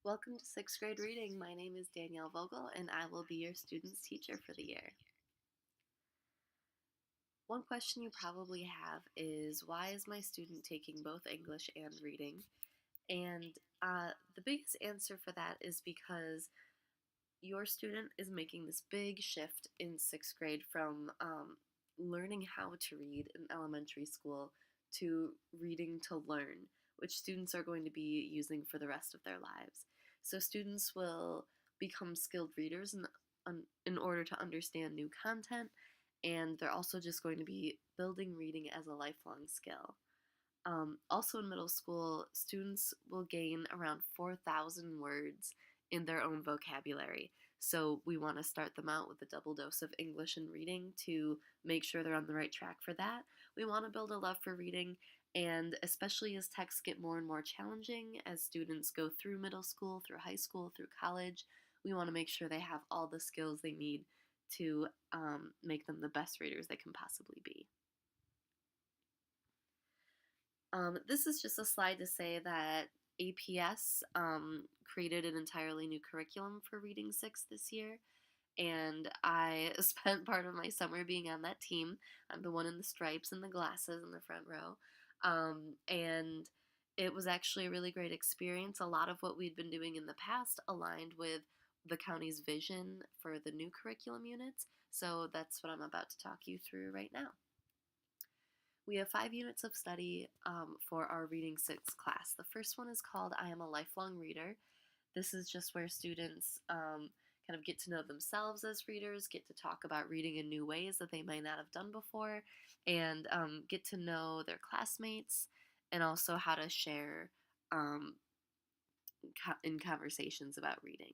Welcome to 6th grade reading. My name is Danielle Vogel and I will be your student's teacher for the year. One question you probably have is, why is my student taking both English and reading? And the biggest answer for that is because your student is making this big shift in 6th grade from learning how to read in elementary school to reading to learn, which students are going to be using for the rest of their lives. So students will become skilled readers in order to understand new content, and they're also just going to be building reading as a lifelong skill. Also in middle school, students will gain around 4,000 words in their own vocabulary. So we want to start them out with a double dose of English and reading to make sure they're on the right track for that. We want to build a love for reading, and especially as texts get more and more challenging, as students go through middle school, through high school, through college, we want to make sure they have all the skills they need to make them the best readers they can possibly be. This is just a slide to say that APS created an entirely new curriculum for Reading 6 this year, and I spent part of my summer being on that team. I'm the one in the stripes and the glasses in the front row, and it was actually a really great experience. A lot of what we'd been doing in the past aligned with the county's vision for the new curriculum units, so that's what I'm about to talk you through right now. We have 5 units of study for our Reading 6 class. The first one is called I Am a Lifelong Reader. This is just where students kind of get to know themselves as readers, get to talk about reading in new ways that they might not have done before, and get to know their classmates, and also how to share in conversations about reading,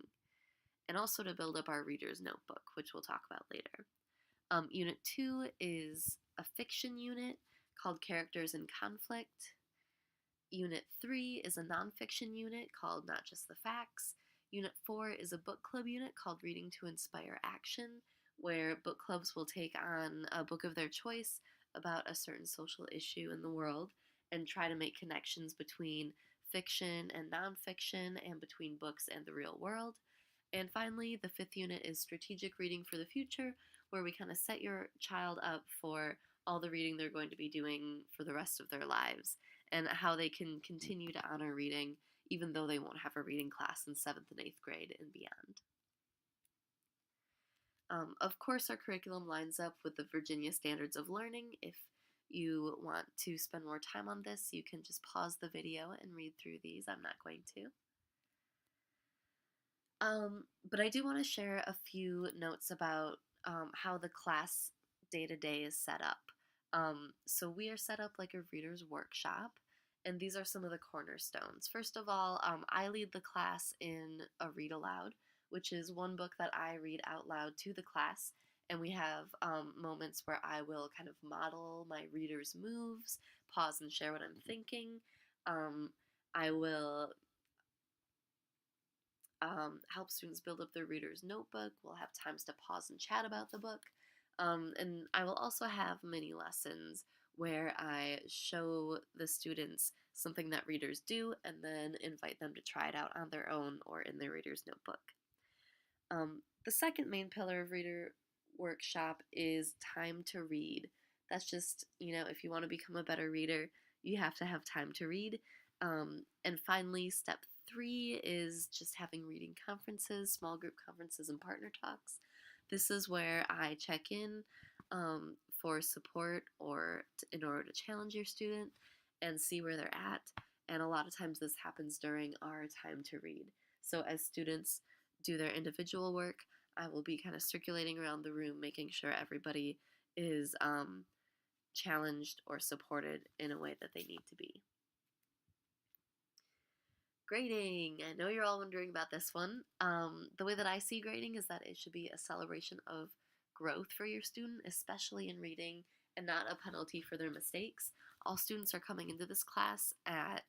and also to build up our reader's notebook, which we'll talk about later. Unit 2 is a fiction unit called Characters in Conflict. Unit 3 is a nonfiction unit called Not Just the Facts. Unit 4 is a book club unit called Reading to Inspire Action, where book clubs will take on a book of their choice about a certain social issue in the world and try to make connections between fiction and nonfiction and between books and the real world. And finally, the 5th unit is Strategic Reading for the Future, where we kind of set your child up for all the reading they're going to be doing for the rest of their lives and how they can continue to honor reading even though they won't have a reading class in 7th and 8th grade and beyond. Of course, our curriculum lines up with the Virginia Standards of Learning. If you want to spend more time on this, you can just pause the video and read through these. I'm not going to. But I do want to share a few notes about how the class day-to-day is set up. So we are set up like a reader's workshop, and these are some of the cornerstones. First of all, I lead the class in a read aloud, which is one book that I read out loud to the class, and we have moments where I will kind of model my reader's moves, pause and share what I'm thinking. I will help students build up their reader's notebook. We'll have times to pause and chat about the book. And I will also have mini lessons where I show the students something that readers do and then invite them to try it out on their own or in their reader's notebook. The second main pillar of Reader Workshop is time to read. That's just, if you want to become a better reader, you have to have time to read. And finally, step 3 is just having reading conferences, small group conferences, and partner talks. This is where I check in for support or in order to challenge your student and see where they're at. And a lot of times this happens during our time to read. So as students do their individual work, I will be kind of circulating around the room, making sure everybody is challenged or supported in a way that they need to be. Grading. I know you're all wondering about this one. The way that I see grading is that it should be a celebration of growth for your student, especially in reading, and not a penalty for their mistakes. All students are coming into this class at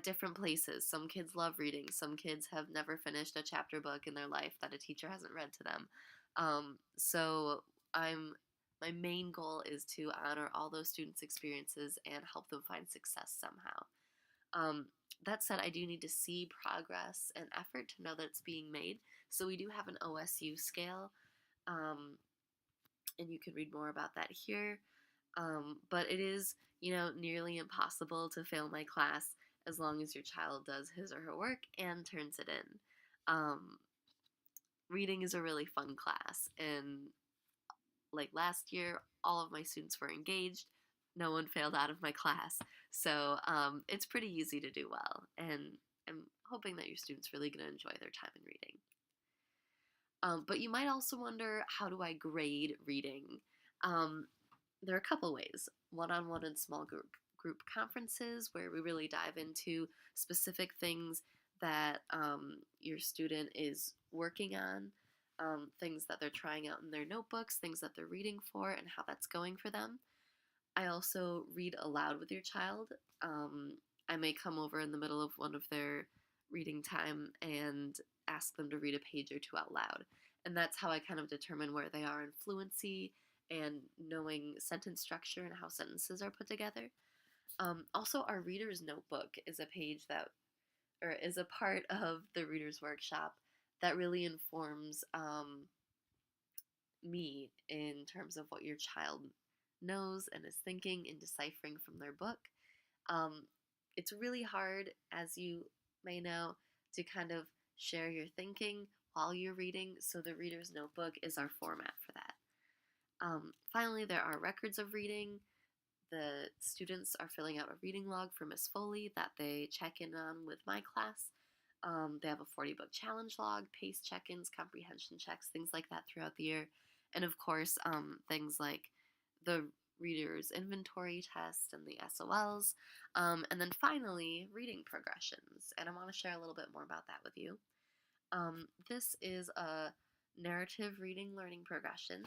different places. Some kids love reading. Some kids have never finished a chapter book in their life that a teacher hasn't read to them. So my main goal is to honor all those students' experiences and help them find success somehow. That said, I do need to see progress and effort to know that it's being made. So we do have an OSU scale, um, and you can read more about that here. But it is, nearly impossible to fail my class as long as your child does his or her work and turns it in. Um, Reading is a really fun class, and like last year, all of my students were engaged. No one failed out of my class. So it's pretty easy to do well. And I'm hoping that your students really going to enjoy their time in reading. But you might also wonder, how do I grade reading? Um, there are a couple ways. One-on-one and small group conferences where we really dive into specific things that your student is working on, things that they're trying out in their notebooks, things that they're reading for, and how that's going for them. I also read aloud with your child. Um, I may come over in the middle of one of their reading time and ask them to read a page or two out loud. And that's how I kind of determine where they are in fluency and knowing sentence structure and how sentences are put together. Also, our reader's notebook is a page that, or is a part of the reader's workshop that really informs me in terms of what your child knows and is thinking and deciphering from their book. Um, it's really hard, as you may know, to kind of share your thinking while you're reading, so the reader's notebook is our format for that. Finally, there are records of reading. The students are filling out a reading log for Miss Foley that they check in on with my class. They have a 40-book challenge log, pace check-ins, comprehension checks, things like that throughout the year. And of course, things like the reader's inventory test and the SOLs. And then finally, reading progressions. And I want to share a little bit more about that with you. This is a narrative reading learning progression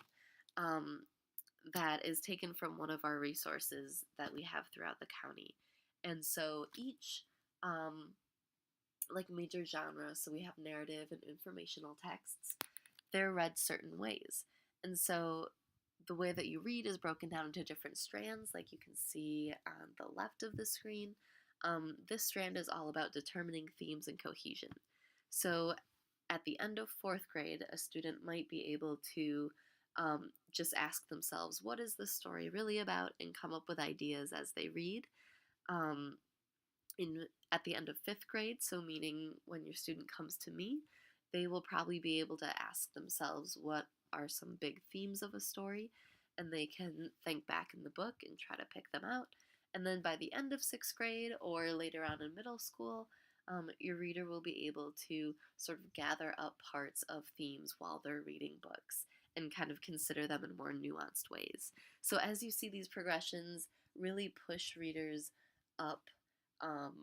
that is taken from one of our resources that we have throughout the county. And so each like major genres, so we have narrative and informational texts, they're read certain ways. And so the way that you read is broken down into different strands, like you can see on the left of the screen. This strand is all about determining themes and cohesion. So at the end of fourth grade, a student might be able to just ask themselves, what is the story really about, and come up with ideas as they read. Um, at the end of fifth grade, so meaning when your student comes to me, they will probably be able to ask themselves what are some big themes of a story, and they can think back in the book and try to pick them out. And then by the end of sixth grade or later on in middle school, your reader will be able to sort of gather up parts of themes while they're reading books and kind of consider them in more nuanced ways. So as you see these progressions really push readers up, um,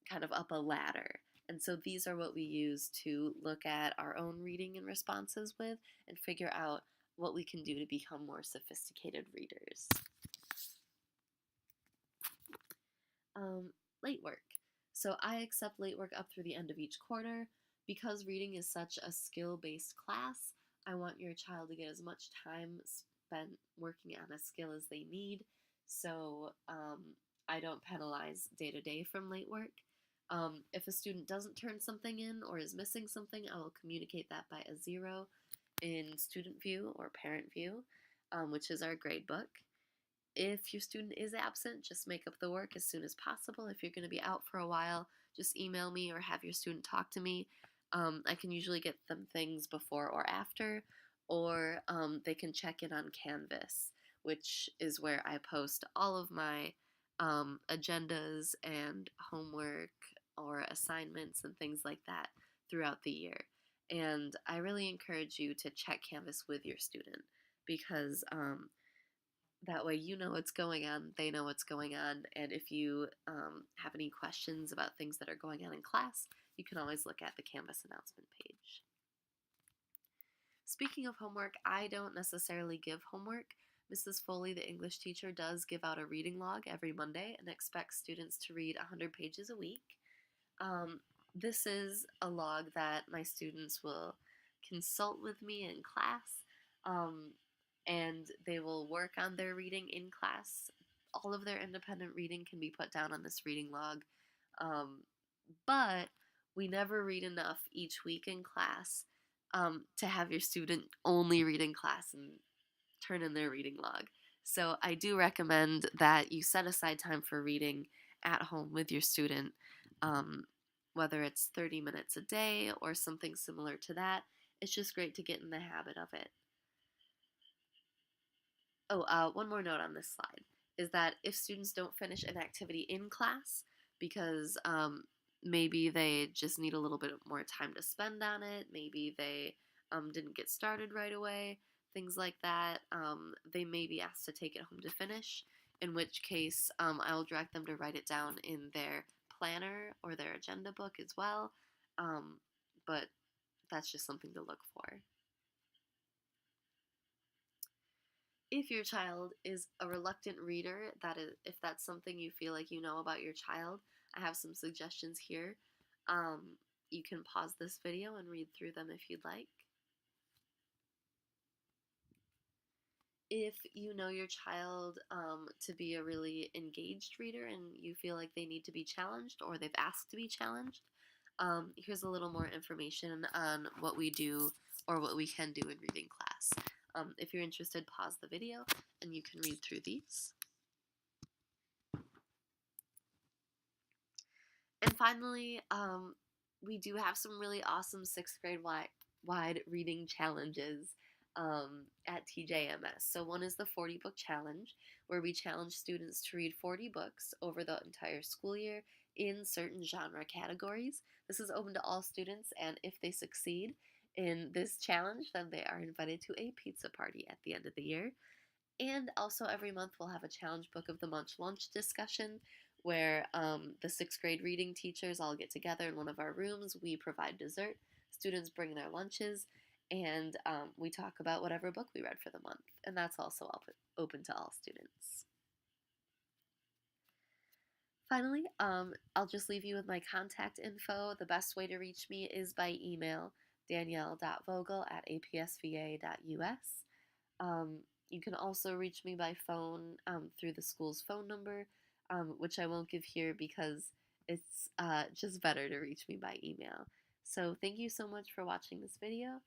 kind of up a ladder. And so these are what we use to look at our own reading and responses with and figure out what we can do to become more sophisticated readers. Late work. So I accept late work up through the end of each quarter. Because reading is such a skill-based class, I want your child to get as much time spent working on a skill as they need. So I don't penalize day to day from late work. If a student doesn't turn something in or is missing something, I will communicate that by a 0 in student view or parent view, which is our grade book. If your student is absent, just make up the work as soon as possible. If you're going to be out for a while, just email me or have your student talk to me. I can usually get them things before or after, or they can check in on Canvas, which is where I post all of my agendas and homework or assignments and things like that throughout the year. And I really encourage you to check Canvas with your student, because that way you know what's going on, they know what's going on, and if you have any questions about things that are going on in class, you can always look at the Canvas announcement page. Speaking of homework, I don't necessarily give homework. Mrs. Foley, the English teacher, does give out a reading log every Monday and expects students to read 100 pages a week. This is a log that my students will consult with me in class, and they will work on their reading in class. All of their independent reading can be put down on this reading log. but we never read enough each week in class to have your student only read in class and turn in their reading log. So I do recommend that you set aside time for reading at home with your student, um, whether it's 30 minutes a day or something similar to that. It's just great to get in the habit of it. Oh, one more note on this slide is that if students don't finish an activity in class because maybe they just need a little bit more time to spend on it, maybe they didn't get started right away, things like that, they may be asked to take it home to finish, in which case I'll direct them to write it down in their planner or their agenda book as well. Um, but that's just something to look for. If your child is a reluctant reader, that is, if that's something you feel like you know about your child, I have some suggestions here. Um, you can pause this video and read through them if you'd like. If you know your child to be a really engaged reader and you feel like they need to be challenged or they've asked to be challenged, here's a little more information on what we do or what we can do in reading class. If you're interested, pause the video and you can read through these. And finally, we do have some really awesome sixth grade wide reading challenges at TJMS. So one is the 40 book challenge, where we challenge students to read 40 books over the entire school year in certain genre categories. This is open to all students, and if they succeed in this challenge, then they are invited to a pizza party at the end of the year. And also every month we'll have a challenge book of the month lunch discussion where the sixth grade reading teachers all get together in one of our rooms. We provide dessert. Students bring their lunches, and we talk about whatever book we read for the month. And that's also open to all students. Finally, I'll just leave you with my contact info. The best way to reach me is by email, danielle.vogel@apsva.us. You can also reach me by phone through the school's phone number, which I won't give here because it's just better to reach me by email. So thank you so much for watching this video,